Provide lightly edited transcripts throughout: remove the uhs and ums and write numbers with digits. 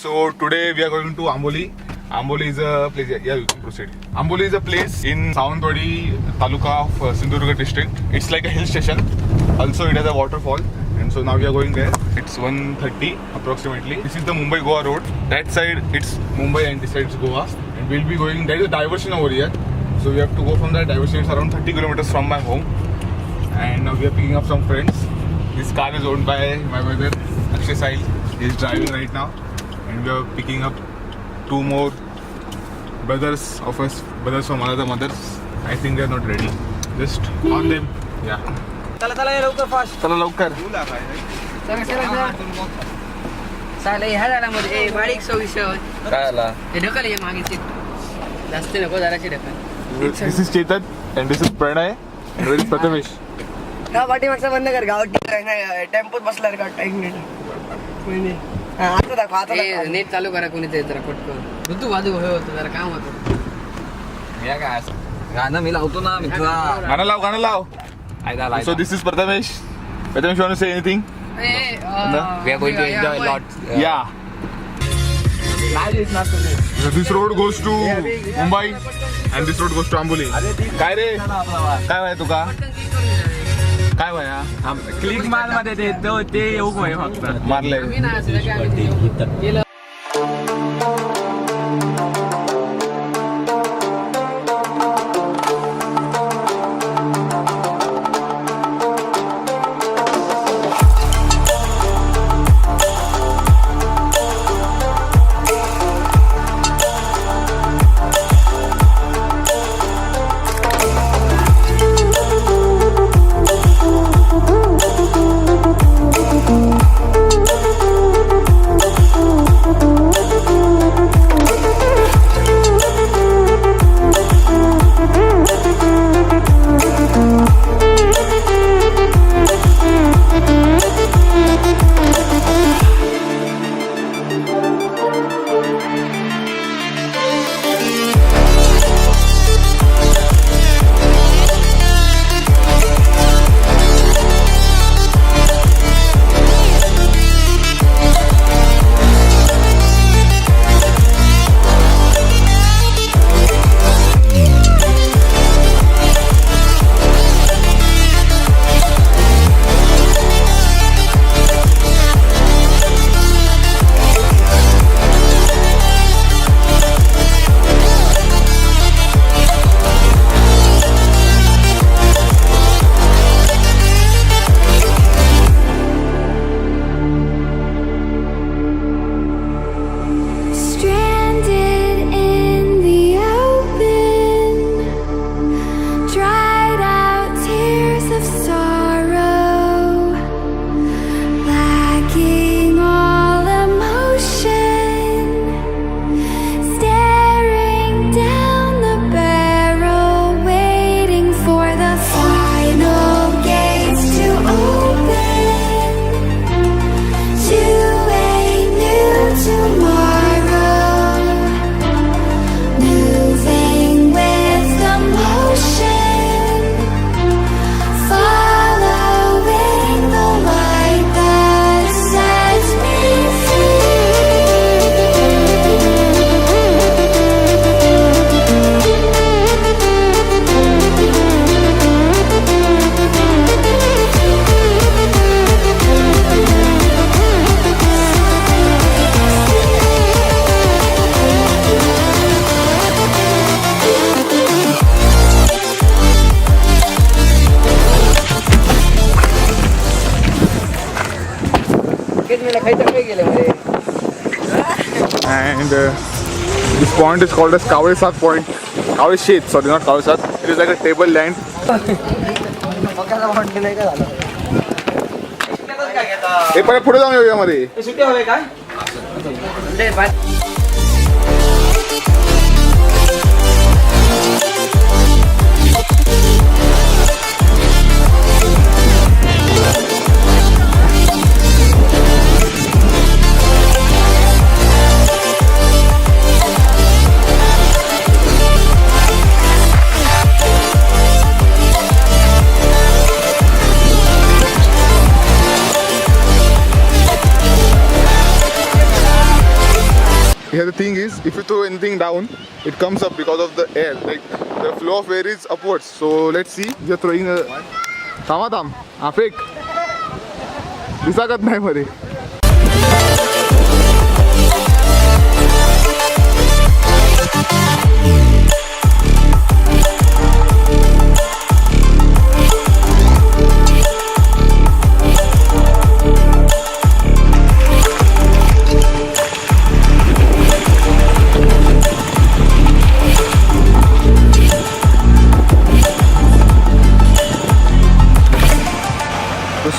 So today we are going to Amboli. Amboli is a place. Yeah, you can proceed. Amboli is a place in Sawantwadi Taluka of Sindhudurga district. It's like a hill station. Also, it has a waterfall. And so now we are going there. It's 1:30 approximately. This is the Mumbai-Goa road. That side it's Mumbai and this side is Goa. And we'll be going. There is a diversion over here. So we have to go from that diversion. It's around 30 kilometers from my home. And now we are picking up some friends. This car is owned by my brother Akshay Sahil. He is driving right now. And we are picking up 2 more brothers of us, brothers from another mothers. I think they are not ready. Just on them. Yeah. चला लवकर fast. चला लवकर. चला. चालेल ह्या झाडामध्ये ए बारीक सविशय. काय आला? हे ढकल ये मागे सीट. जास्त नको जराशी ढकल. This is Chetan and this is Pranay and this is Prathamesh. का पाठीमागचा बंद कर गावात टेम्पोत बसला का एक मिनिट. आता दाखव आता नेट चालू करा कोणी ते जरा पटकन तू वाजू होतं जरा काम होतं या काय गाणं मी लावतो ना मित्रा गाणं लाव So this is Prathamesh. Prathamesh, you want to say anything? We are going to enjoy a lot. Yeah. This road goes to Mumbai and this road goes to Amboli. काय रे काय वय तुका काय वया क्लिक माल मध्ये ते येऊ होय फक्त मारले And this point is called as Kawesat point. Kaweshet, sorry, not Kawesat. It is like a table land. हे पण पुढे जाऊन येऊया मध्ये सुट्टी हवे काय here the thing is, if you throw anything down, it comes up because of the air. Like the flow of air is upwards. So let's see. We are throwing a. Tam. Afik. दिसागत नाही मध्ये.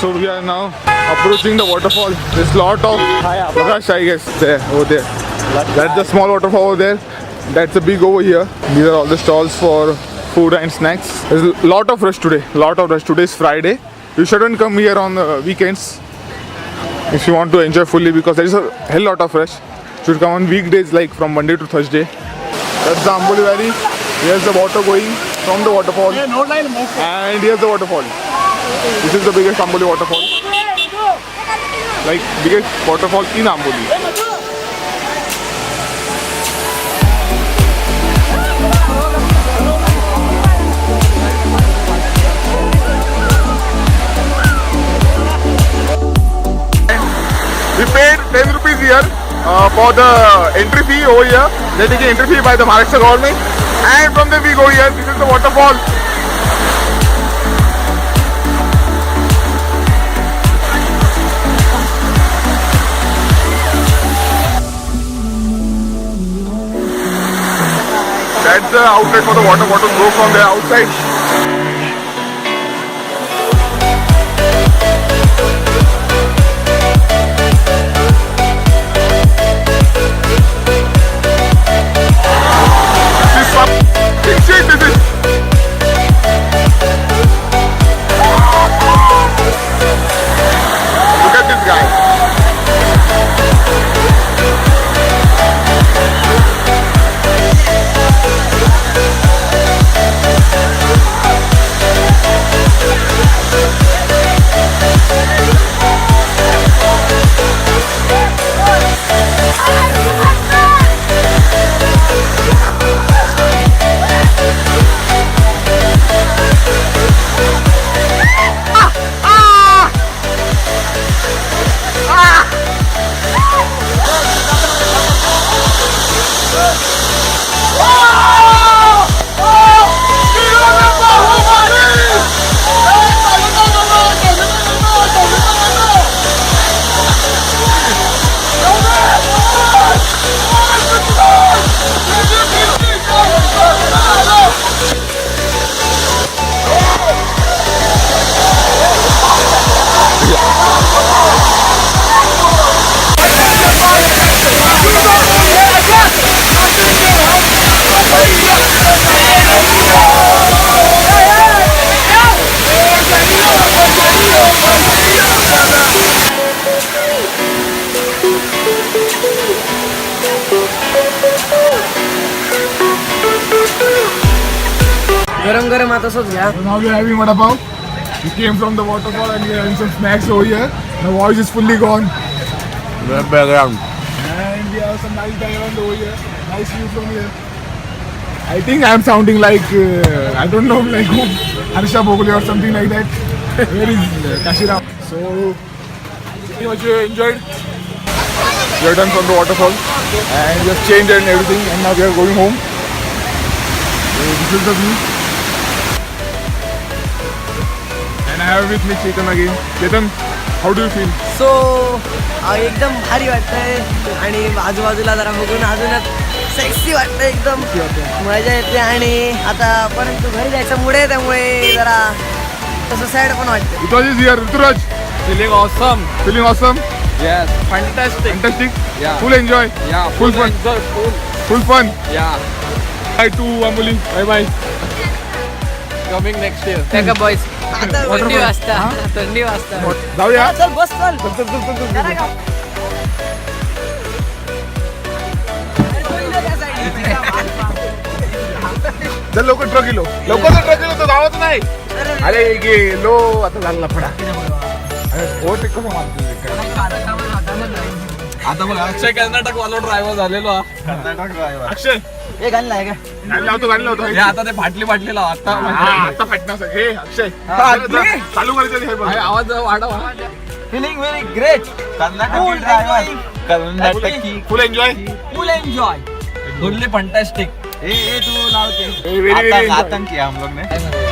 So we are now approaching the waterfall. There's lot of Prakash, I guess, there, over there. That's the small waterfall over there. That's the big over here. These are all the stalls for food and snacks. There's a lot of rush today. Today is Friday. You shouldn't come here on the weekends if you want to enjoy fully, because there is a hell lot of rush. You should come on weekdays, like from Monday to Thursday. That's the Amboli Valley. Here's the water going from the waterfall. And here's the waterfall. This is the biggest Amboli waterfall. Like biggest waterfall in Amboli. We paid 10 rupees here for the entry fee over here. They're taking entry fee by the Maharashtra government. And from there we go here. This is the waterfall. That's the outlet for the water. Water flows from there outside. This is some big shit. This is. Look at this guy. गरम आता सोच घ्या. Now we are having vada pav. We came from the waterfall and we are having some snacks over here. The voice is fully gone. background. And we have some nice diamond over here. Nice view from here. I think I am sounding like, I don't know, like who? Harsha Bhogle or something like that. Where is Kashiram? So, pretty much we enjoyed. We are done from the waterfall. And we have changed and everything. And now we are going home. So, this is the view. And I have with me Chetan again. Chetan, how do you feel? सो एकदम भारी वाटतंय आणि आजूबाजूला जरा बघून अजूनच sexy वाटतंय, एकदम मजा येते. आणि आता परंतु घरी जायचं मुळे आहे, त्यामुळे जरा तसं सॅड पण वाटतं. It was here, Ruturaj. Feeling awesome. Feeling awesome? Yes. Fantastic. Fantastic? Yeah. Full enjoy? Yeah. Full fun? Enjoy, Full fun? Yeah. Bye to Amboli. Bye bye. Coming next year. का बॉयज आता थंडी वाजता, थंडी वाजता. जाऊया. चल बस चल. चल लवकर ट्रक गेलो, लवकर ट्रक गेलो तर जावत नाही. अरे गेलो आता झाला फडा. अरे हो ते कसं मारतो आता बघ अक्षय कर्नाटक वालो ड्रायव्हर झालेलो हा. कर्नाटक ड्रायव्हर अक्षय हे गाणं आहे का गाणी लावतो हे आता ते फाटली लाव आता आता फाटणार हे अक्षय फाटली? चालू करायचं हे बघ अरे, आवाज वाढव फिलिंग व्हेरी ग्रेट कर्नाटकी ड्रायव्हर कर्नाटकी full enjoy full enjoy fully fantastic ए तू लावते very, very enjoy. आतंकी हम लोग ने